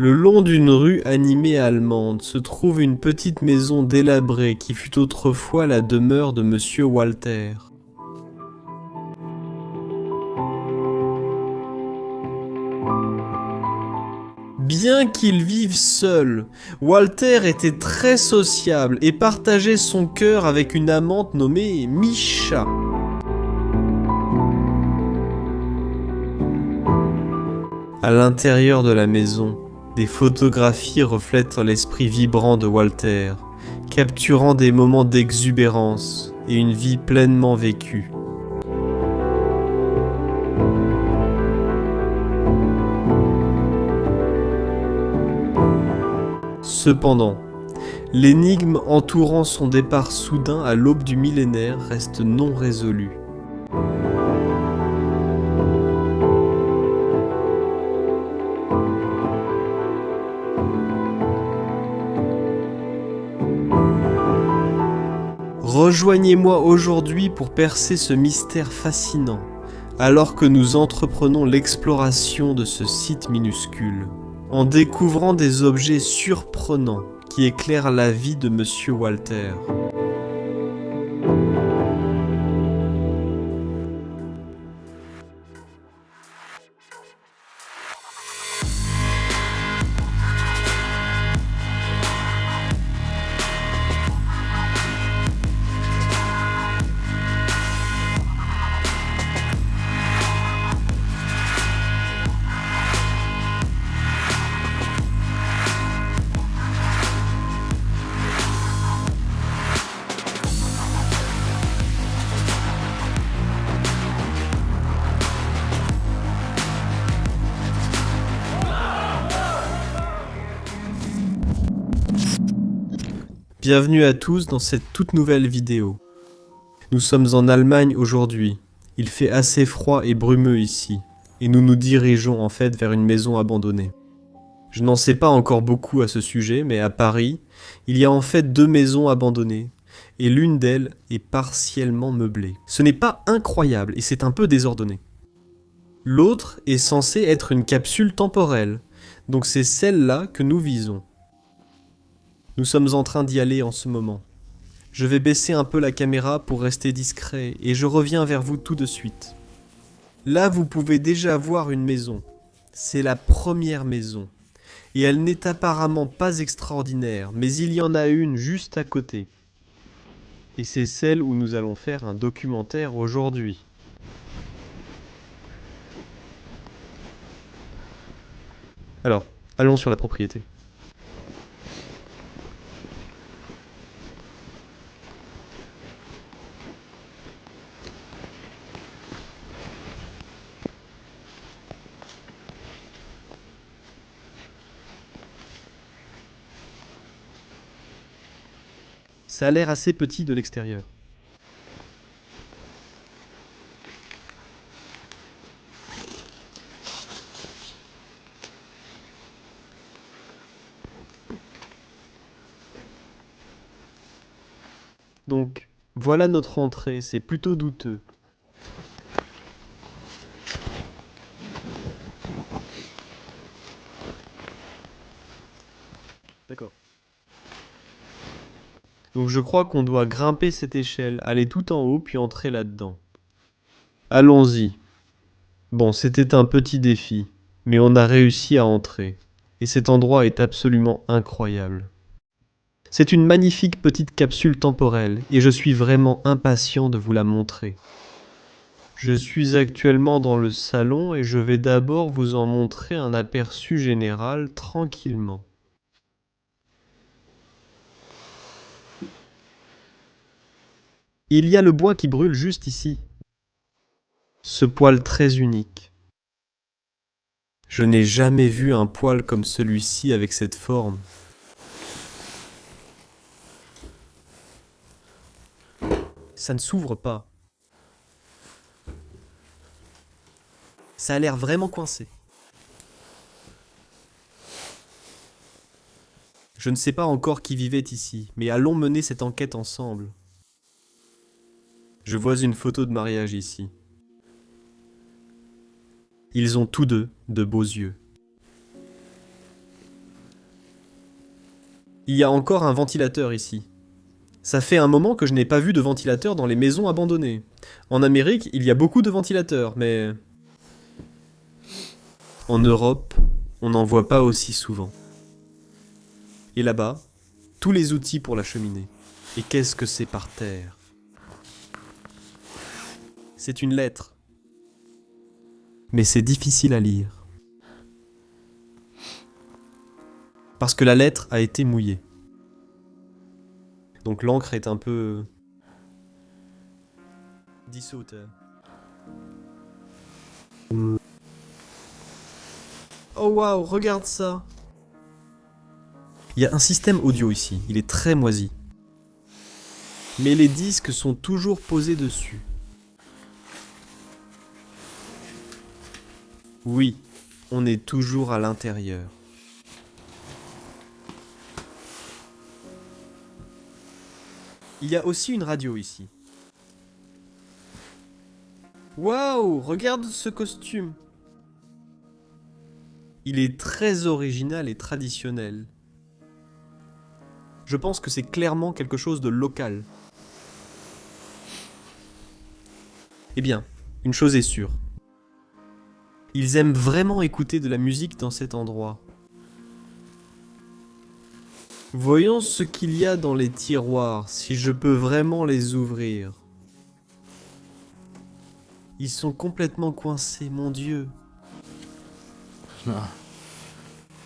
Le long d'une rue animée allemande se trouve une petite maison délabrée qui fut autrefois la demeure de Monsieur Walter. Bien qu'il vive seul, Walter était très sociable et partageait son cœur avec une amante nommée Micha. À l'intérieur de la maison, des photographies reflètent l'esprit vibrant de Walter, capturant des moments d'exubérance et une vie pleinement vécue. Cependant, l'énigme entourant son départ soudain à l'aube du millénaire reste non résolue. Rejoignez-moi aujourd'hui pour percer ce mystère fascinant, alors que nous entreprenons l'exploration de ce site minuscule, en découvrant des objets surprenants qui éclairent la vie de Monsieur Walter. Bienvenue à tous dans cette toute nouvelle vidéo. Nous sommes en Allemagne aujourd'hui. Il fait assez froid et brumeux ici, et nous nous dirigeons en fait vers une maison abandonnée. Je n'en sais pas encore beaucoup à ce sujet, mais à Paris, il y a en fait 2 maisons abandonnées, et l'une d'elles est partiellement meublée. Ce n'est pas incroyable, et c'est un peu désordonné. L'autre est censée être une capsule temporelle, donc c'est celle-là que nous visons. Nous sommes en train d'y aller en ce moment. Je vais baisser un peu la caméra pour rester discret et je reviens vers vous tout de suite. Là, vous pouvez déjà voir une maison. C'est la première maison. Et elle n'est apparemment pas extraordinaire, mais il y en a une juste à côté. Et c'est celle où nous allons faire un documentaire aujourd'hui. Alors, allons sur la propriété. Ça a l'air assez petit de l'extérieur. Donc, voilà notre entrée, c'est plutôt douteux. D'accord. Donc je crois qu'on doit grimper cette échelle, aller tout en haut puis entrer là-dedans. Allons-y. Bon, c'était un petit défi, mais on a réussi à entrer. Et cet endroit est absolument incroyable. C'est une magnifique petite capsule temporelle, et je suis vraiment impatient de vous la montrer. Je suis actuellement dans le salon et je vais d'abord vous en montrer un aperçu général tranquillement. Il y a le bois qui brûle juste ici. Ce poêle très unique. Je n'ai jamais vu un poêle comme celui-ci avec cette forme. Ça ne s'ouvre pas. Ça a l'air vraiment coincé. Je ne sais pas encore qui vivait ici, mais allons mener cette enquête ensemble. Je vois une photo de mariage ici. Ils ont tous deux de beaux yeux. Il y a encore un ventilateur ici. Ça fait un moment que je n'ai pas vu de ventilateur dans les maisons abandonnées. En Amérique, il y a beaucoup de ventilateurs, mais... En Europe, on n'en voit pas aussi souvent. Et là-bas, tous les outils pour la cheminée. Et qu'est-ce que c'est par terre? C'est une lettre. Mais c'est difficile à lire. Parce que la lettre a été mouillée. Donc l'encre est un peu... dissoute. Oh waouh, regarde ça! Il y a un système audio ici, il est très moisi. Mais les disques sont toujours posés dessus. Oui, on est toujours à l'intérieur. Il y a aussi une radio ici. Waouh, regarde ce costume! Il est très original et traditionnel. Je pense que c'est clairement quelque chose de local. Eh bien, une chose est sûre. Ils aiment vraiment écouter de la musique dans cet endroit. Voyons ce qu'il y a dans les tiroirs, si je peux vraiment les ouvrir. Ils sont complètement coincés, mon Dieu.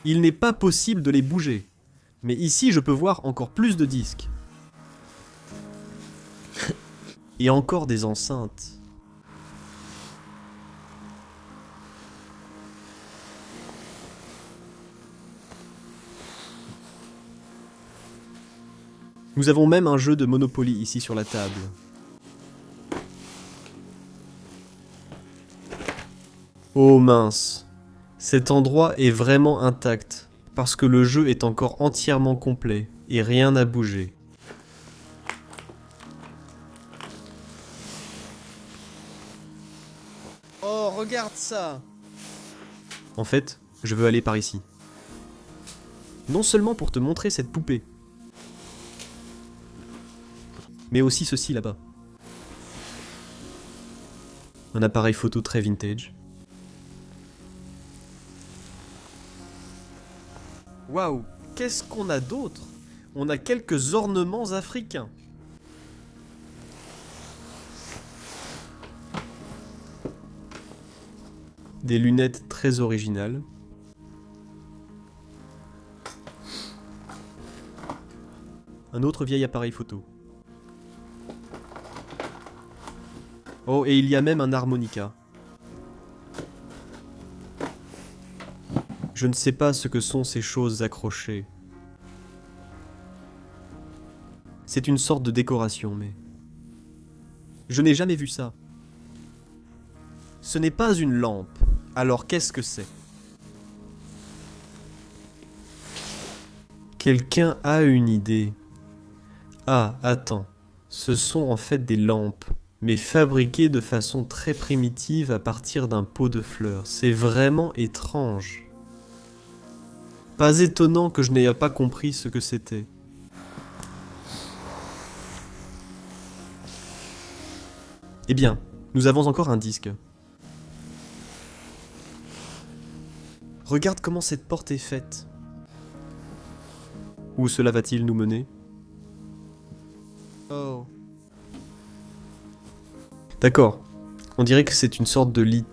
Il n'est pas possible de les bouger. Mais ici, je peux voir encore plus de disques. Et encore des enceintes. Nous avons même un jeu de Monopoly ici sur la table. Oh mince. Cet endroit est vraiment intact, parce que le jeu est encore entièrement complet, et rien n'a bougé. Oh, regarde ça! En fait, je veux aller par ici. Non seulement pour te montrer cette poupée, mais aussi ceci là-bas. Un appareil photo très vintage. Waouh, qu'est-ce qu'on a d'autre? On a quelques ornements africains. Des lunettes très originales. Un autre vieil appareil photo. Oh, et il y a même un harmonica. Je ne sais pas ce que sont ces choses accrochées. C'est une sorte de décoration, mais... Je n'ai jamais vu ça. Ce n'est pas une lampe. Alors qu'est-ce que c'est? Quelqu'un a une idée. Ah, attends. Ce sont en fait des lampes, mais fabriquées de façon très primitive à partir d'un pot de fleurs. C'est vraiment étrange. Pas étonnant que je n'aie pas compris ce que c'était. Eh bien, nous avons encore un disque. Regarde comment cette porte est faite. Où cela va-t-il nous mener? Oh. D'accord. On dirait que c'est une sorte de lit.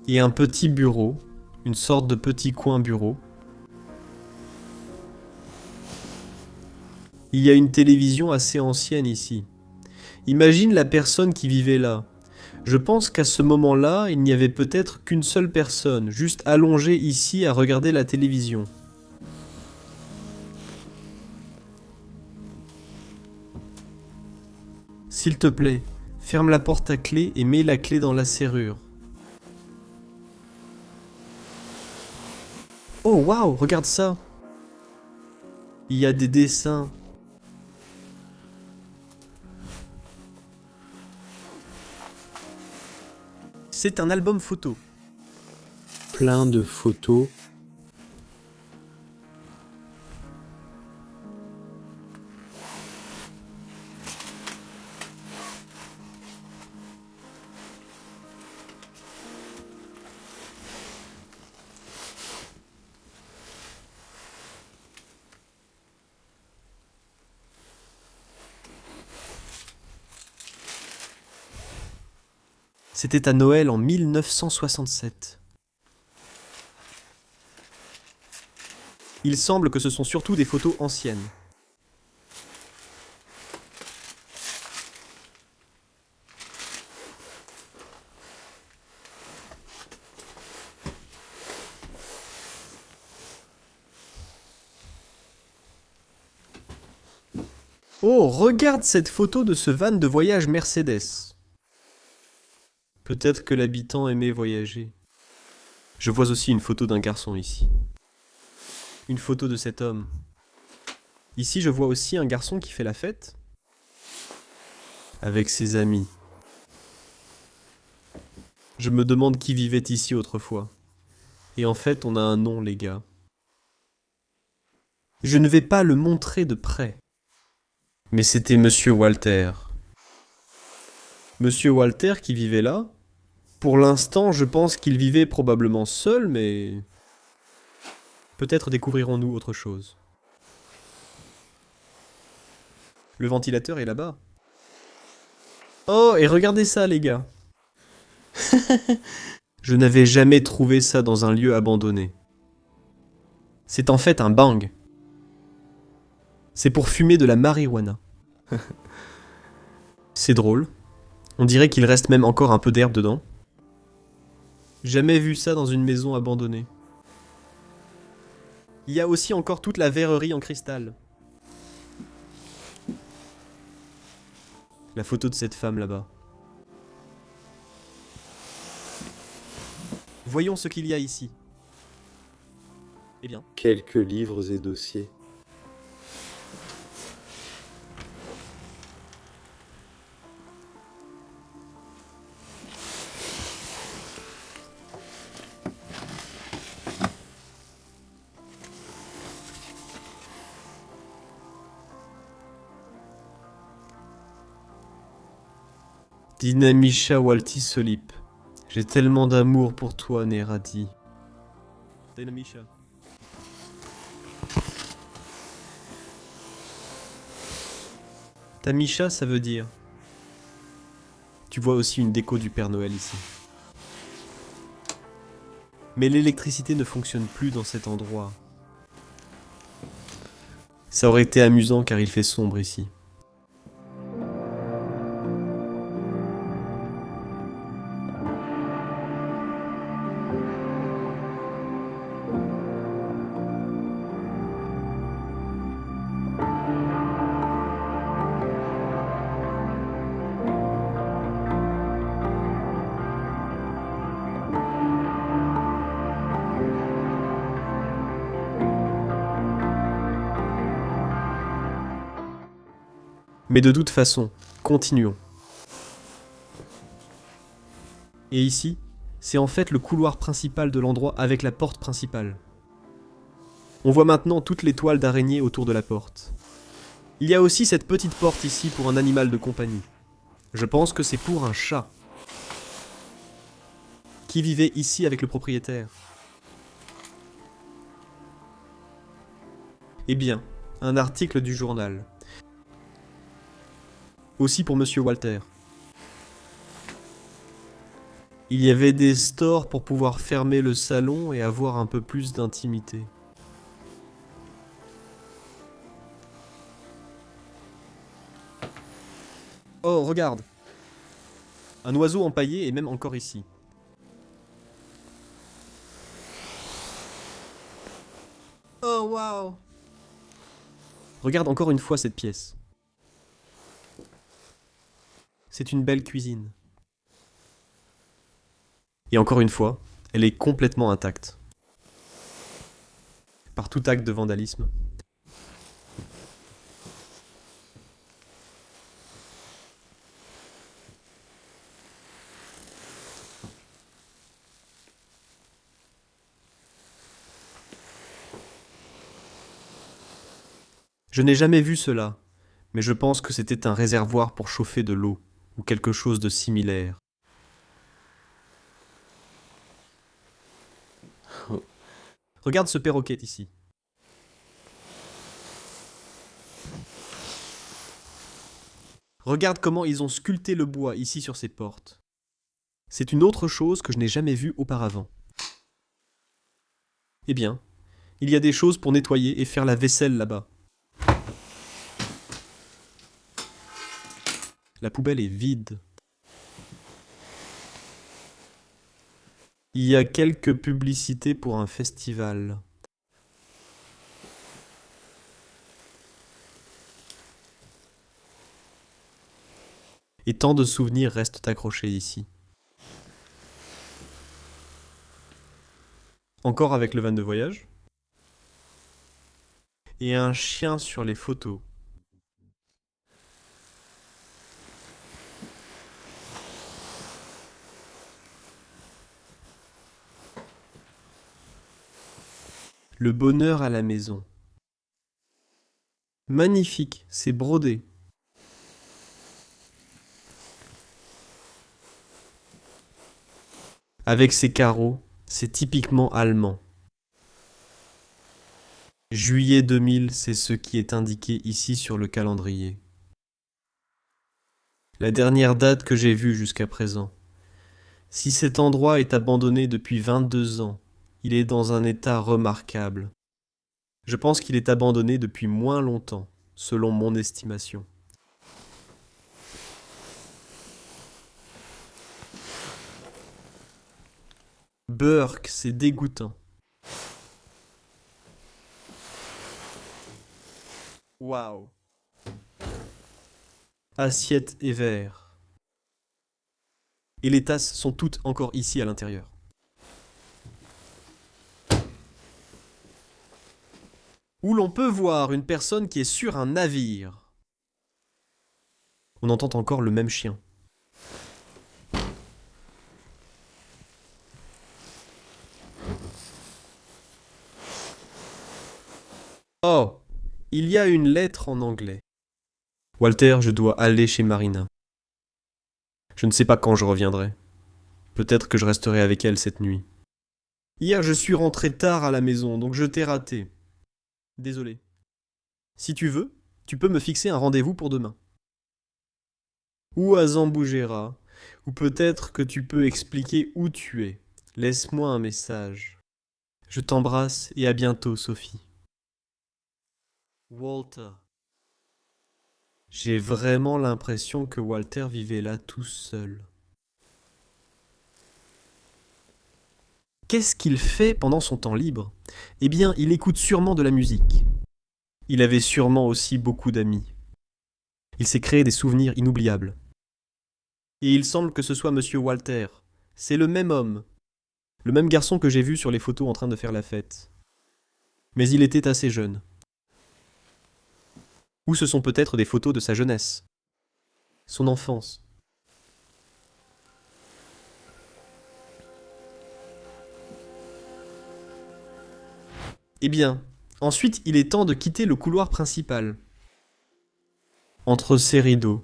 Et un petit bureau. Une sorte de petit coin bureau. Il y a une télévision assez ancienne ici. Imagine la personne qui vivait là. Je pense qu'à ce moment-là, il n'y avait peut-être qu'une seule personne, juste allongée ici à regarder la télévision. S'il te plaît, ferme la porte à clé et mets la clé dans la serrure. Oh waouh, regarde ça! Il y a des dessins. C'est un album photo. Plein de photos. C'était à Noël en 1967. Il semble que ce sont surtout des photos anciennes. Oh, regarde cette photo de ce van de voyage Mercedes. Peut-être que l'habitant aimait voyager. Je vois aussi une photo d'un garçon ici. Une photo de cet homme. Ici, je vois aussi un garçon qui fait la fête. Avec ses amis. Je me demande qui vivait ici autrefois. Et en fait, on a un nom, les gars. Je ne vais pas le montrer de près. Mais c'était Monsieur Walter. Monsieur Walter qui vivait là. Pour l'instant, je pense qu'il vivait probablement seul, mais... Peut-être découvrirons-nous autre chose. Le ventilateur est là-bas. Oh, et regardez ça, les gars. Je n'avais jamais trouvé ça dans un lieu abandonné. C'est en fait un bang. C'est pour fumer de la marijuana. C'est drôle. On dirait qu'il reste même encore un peu d'herbe dedans. Jamais vu ça dans une maison abandonnée. Il y a aussi encore toute la verrerie en cristal. La photo de cette femme là-bas. Voyons ce qu'il y a ici. Eh bien. Quelques livres et dossiers. Dinamisha Walti Solip. J'ai tellement d'amour pour toi, Neradi. Dinamisha. Tamisha, ça veut dire. Tu vois aussi une déco du Père Noël ici. Mais l'électricité ne fonctionne plus dans cet endroit. Ça aurait été amusant car il fait sombre ici. Mais de toute façon, continuons. Et ici, c'est en fait le couloir principal de l'endroit avec la porte principale. On voit maintenant toutes les toiles d'araignée autour de la porte. Il y a aussi cette petite porte ici pour un animal de compagnie. Je pense que c'est pour un chat. Qui vivait ici avec le propriétaire? Eh bien, un article du journal. Aussi pour Monsieur Walter. Il y avait des stores pour pouvoir fermer le salon et avoir un peu plus d'intimité. Oh, regarde! Un oiseau empaillé est même encore ici. Oh, waouh! Regarde encore une fois cette pièce. C'est une belle cuisine. Et encore une fois, elle est complètement intacte. Par tout acte de vandalisme. Je n'ai jamais vu cela, mais je pense que c'était un réservoir pour chauffer de l'eau, ou quelque chose de similaire. Regarde ce perroquet ici. Regarde comment ils ont sculpté le bois ici sur ces portes. C'est une autre chose que je n'ai jamais vue auparavant. Eh bien, il y a des choses pour nettoyer et faire la vaisselle là-bas. La poubelle est vide. Il y a quelques publicités pour un festival. Et tant de souvenirs restent accrochés ici. Encore avec le van de voyage. Et un chien sur les photos. Le bonheur à la maison. Magnifique, c'est brodé. Avec ses carreaux, c'est typiquement allemand. Juillet 2000, c'est ce qui est indiqué ici sur le calendrier. La dernière date que j'ai vue jusqu'à présent. Si cet endroit est abandonné depuis 22 ans, il est dans un état remarquable. Je pense qu'il est abandonné depuis moins longtemps, selon mon estimation. Burke, c'est dégoûtant. Waouh. Assiette et verre. Et les tasses sont toutes encore ici à l'intérieur. Où l'on peut voir une personne qui est sur un navire. On entend encore le même chien. Oh, il y a une lettre en anglais. Walter, je dois aller chez Marina. Je ne sais pas quand je reviendrai. Peut-être que je resterai avec elle cette nuit. Hier, je suis rentré tard à la maison, donc je t'ai raté. Désolé. Si tu veux, tu peux me fixer un rendez-vous pour demain. Ou à Zamboujeira, ou peut-être que tu peux expliquer où tu es. Laisse-moi un message. Je t'embrasse et à bientôt, Sophie. Walter. J'ai vraiment l'impression que Walter vivait là tout seul. Qu'est-ce qu'il fait pendant son temps libre? Eh bien, il écoute sûrement de la musique. Il avait sûrement aussi beaucoup d'amis. Il s'est créé des souvenirs inoubliables. Et il semble que ce soit Monsieur Walter. C'est le même homme. Le même garçon que j'ai vu sur les photos en train de faire la fête. Mais il était assez jeune. Ou ce sont peut-être des photos de sa jeunesse. Son enfance. Eh bien, ensuite il est temps de quitter le couloir principal. Entre ces rideaux.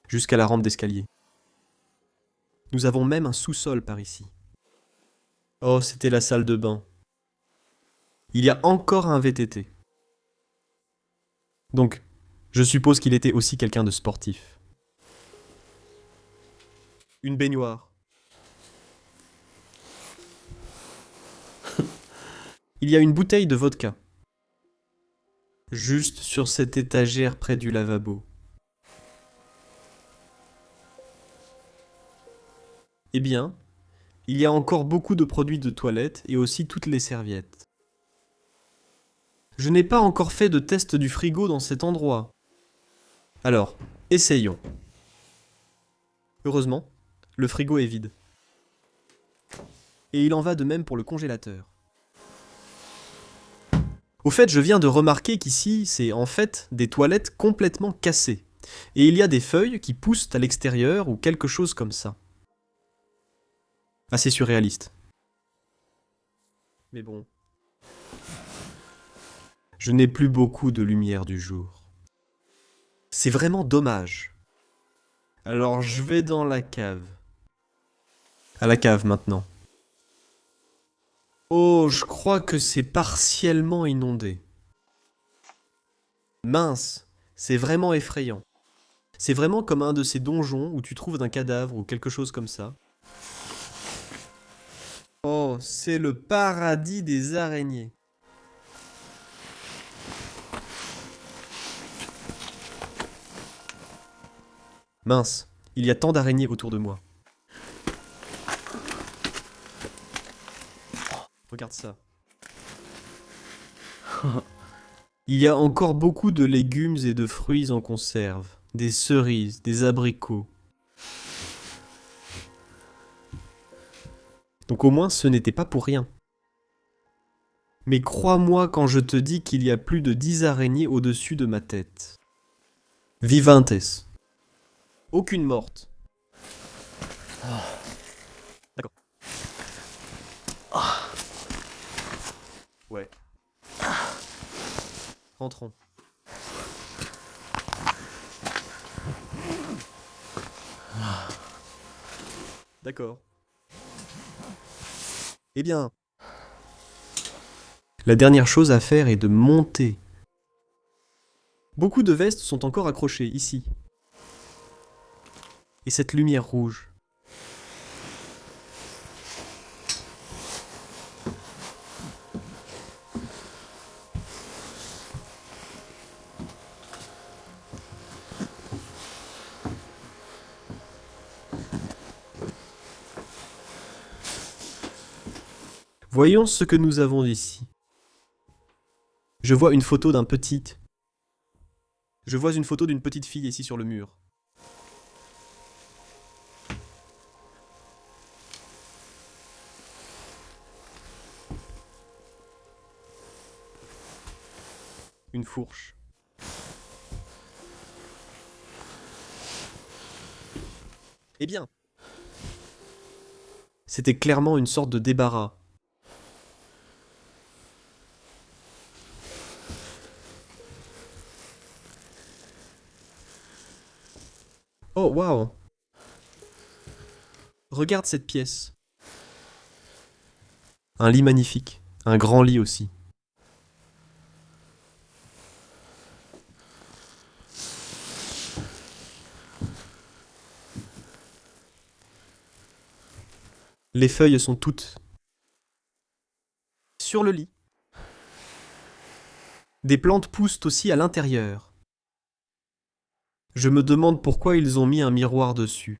Jusqu'à la rampe d'escalier. Nous avons même un sous-sol par ici. Oh, c'était la salle de bain. Il y a encore un VTT. Donc, je suppose qu'il était aussi quelqu'un de sportif. Une baignoire. Il y a une bouteille de vodka. Juste sur cette étagère près du lavabo. Eh bien, il y a encore beaucoup de produits de toilette et aussi toutes les serviettes. Je n'ai pas encore fait de test du frigo dans cet endroit. Alors, essayons. Heureusement, le frigo est vide. Et il en va de même pour le congélateur. Au fait, je viens de remarquer qu'ici, c'est en fait des toilettes complètement cassées. Et il y a des feuilles qui poussent à l'extérieur ou quelque chose comme ça. Assez surréaliste. Mais bon. Je n'ai plus beaucoup de lumière du jour. C'est vraiment dommage. Alors je vais dans la cave. À la cave maintenant. Oh, je crois que c'est partiellement inondé. Mince, c'est vraiment effrayant. C'est vraiment comme un de ces donjons où tu trouves un cadavre ou quelque chose comme ça. Oh, c'est le paradis des araignées. Mince, il y a tant d'araignées autour de moi. Regarde ça. Il y a encore beaucoup de légumes et de fruits en conserve. Des cerises, des abricots. Donc au moins ce n'était pas pour rien. Mais crois-moi quand je te dis qu'il y a plus de 10 araignées au-dessus de ma tête. Vivantes. Aucune morte. D'accord. Ouais. Rentrons. D'accord. Eh bien, la dernière chose à faire est de monter. Beaucoup de vestes sont encore accrochées ici. Et cette lumière rouge. Voyons ce que nous avons ici. Je vois une photo d'un petit. Je vois une photo d'une petite fille ici sur le mur. Une fourche. Eh bien, c'était clairement une sorte de débarras. Oh, waouh! Regarde cette pièce. Un lit magnifique. Un grand lit aussi. Les feuilles sont toutes sur le lit. Des plantes poussent aussi à l'intérieur. Je me demande pourquoi ils ont mis un miroir dessus.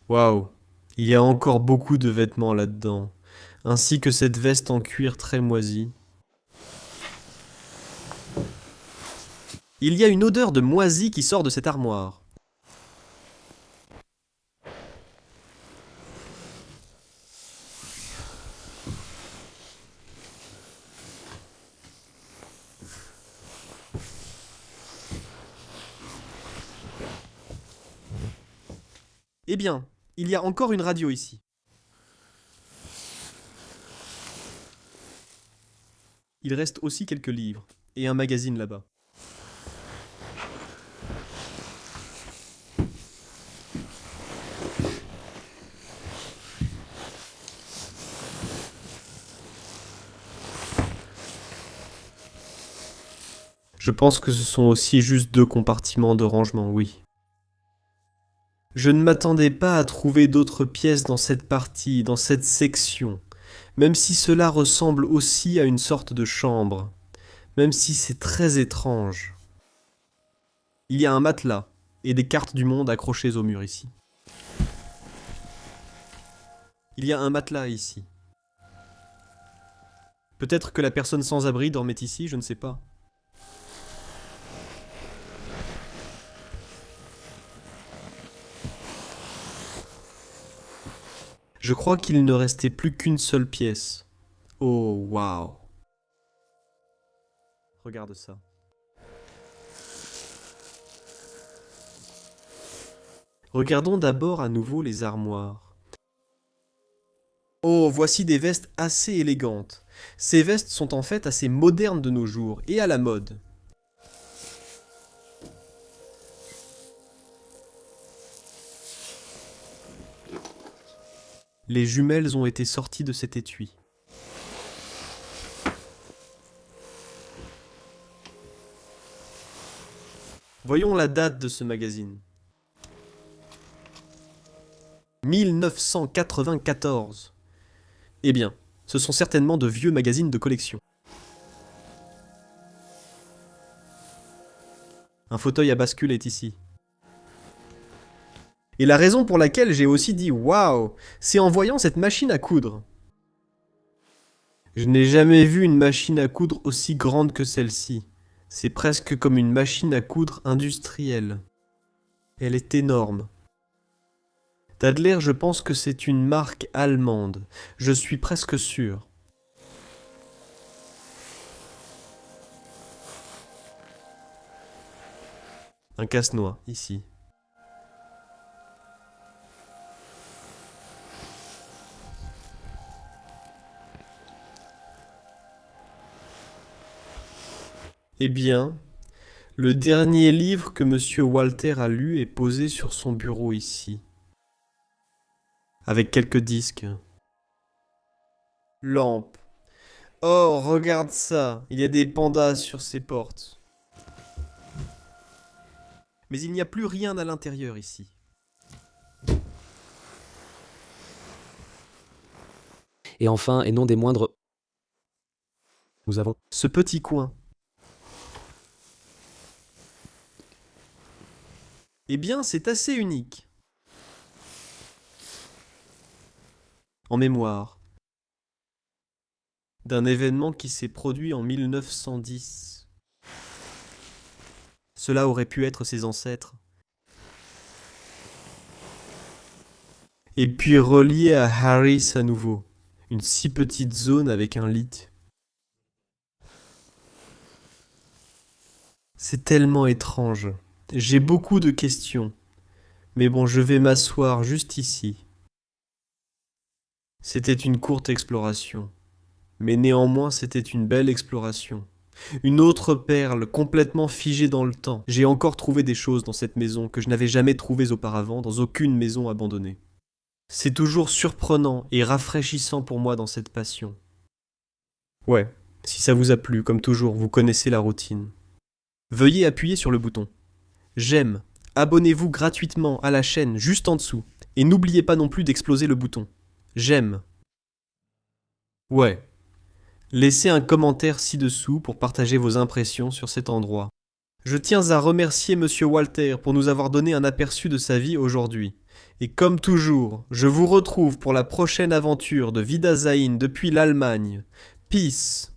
Waouh! Il y a encore beaucoup de vêtements là-dedans, ainsi que cette veste en cuir très moisie. Il y a une odeur de moisi qui sort de cette armoire. Eh bien, il y a encore une radio ici. Il reste aussi quelques livres, et un magazine là-bas. Je pense que ce sont aussi juste 2 compartiments de rangement, oui. Je ne m'attendais pas à trouver d'autres pièces dans cette partie, dans cette section, même si cela ressemble aussi à une sorte de chambre, même si c'est très étrange. Il y a un matelas et des cartes du monde accrochées au mur ici. Il y a un matelas ici. Peut-être que la personne sans abri dormait ici, je ne sais pas. Je crois qu'il ne restait plus qu'une seule pièce. Oh, waouh. Regarde ça. Regardons d'abord à nouveau les armoires. Oh, voici des vestes assez élégantes. Ces vestes sont en fait assez modernes de nos jours et à la mode. Les jumelles ont été sorties de cet étui. Voyons la date de ce magazine. 1994. Eh bien, ce sont certainement de vieux magazines de collection. Un fauteuil à bascule est ici. Et la raison pour laquelle j'ai aussi dit « Waouh !» c'est en voyant cette machine à coudre. Je n'ai jamais vu une machine à coudre aussi grande que celle-ci. C'est presque comme une machine à coudre industrielle. Elle est énorme. Tadler, je pense que c'est une marque allemande. Je suis presque sûr. Un casse-noix, ici. Eh bien, le dernier livre que Monsieur Walter a lu est posé sur son bureau ici. Avec quelques disques. Lampe. Oh, regarde ça, il y a des pandas sur ces portes. Mais il n'y a plus rien à l'intérieur ici. Et enfin, et non des moindres, nous avons Ce petit coin. Eh bien, c'est assez unique. En mémoire d'un événement qui s'est produit en 1910. Cela aurait pu être ses ancêtres. Et puis relié à Harris à nouveau. Une si petite zone avec un lit. C'est tellement étrange. J'ai beaucoup de questions. Mais bon, je vais m'asseoir juste ici. C'était une courte exploration. Mais néanmoins, c'était une belle exploration. Une autre perle, complètement figée dans le temps. J'ai encore trouvé des choses dans cette maison que je n'avais jamais trouvées auparavant dans aucune maison abandonnée. C'est toujours surprenant et rafraîchissant pour moi dans cette passion. Ouais, si ça vous a plu, comme toujours, vous connaissez la routine. Veuillez appuyer sur le bouton j'aime. Abonnez-vous gratuitement à la chaîne juste en dessous. Et n'oubliez pas non plus d'exploser le bouton j'aime. Ouais. Laissez un commentaire ci-dessous pour partager vos impressions sur cet endroit. Je tiens à remercier Monsieur Walter pour nous avoir donné un aperçu de sa vie aujourd'hui. Et comme toujours, je vous retrouve pour la prochaine aventure de Wiedersehen depuis l'Allemagne. Peace.